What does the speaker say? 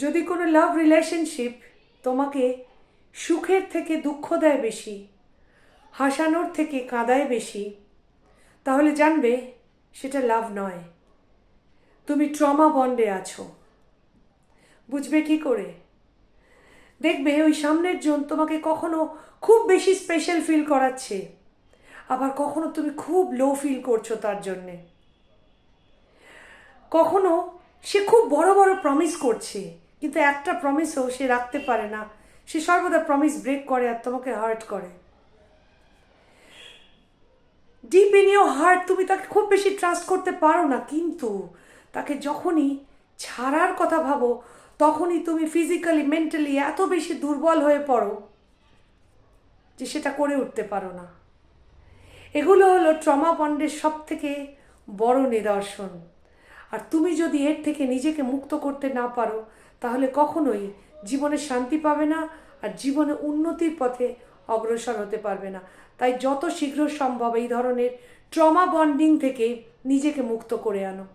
যদি কোনো লাভ রিলেশনশিপ তোমাকে সুখের থেকে দুঃখ দেয় বেশি, হাসানোর থেকে কাঁদায় বেশি, তাহলে জানবে সেটা লাভ নয়, তুমি ট্রমা বন্ডে আছো। বুঝবে কি করে? দেখবে ওই সামনের জন তোমাকে কখনো খুব বেশি স্পেশাল ফিল করাচ্ছে, আবার কখনো তুমি খুব লো ফিল করছো তার জন্যে। কখনো সে খুব বড় বড় প্রমিস করছে, কিন্তু একটা প্রমিসও সে রাখতে পারে না, সে সর্বদা প্রমিস ব্রেক করে আর তোমাকে হার্ট করে। ডিপ ইন ইউর হার্ট তুমি তাকে খুব বেশি ট্রাস্ট করতে পারো না, কিন্তু তাকে যখনই ছাড়ার কথা ভাবো তখনই তুমি ফিজিক্যালি মেন্টালি এত বেশি দুর্বল হয়ে পড়ো যে সেটা করে উঠতে পারো না। এগুলো হলো ট্রমা বন্ডের সব থেকে বড় নিদর্শন। আর তুমি যদি এর থেকে নিজেকে মুক্ত করতে না পারো তাহলে কখনোই জীবনে শান্তি পাবে না আর জীবনে উন্নতির পথে অগ্রসর হতে পারবে না। তাই যত শীঘ্র সম্ভব এই ধরনের ট্রমা বন্ডিং থেকে নিজেকে মুক্ত করে আনো।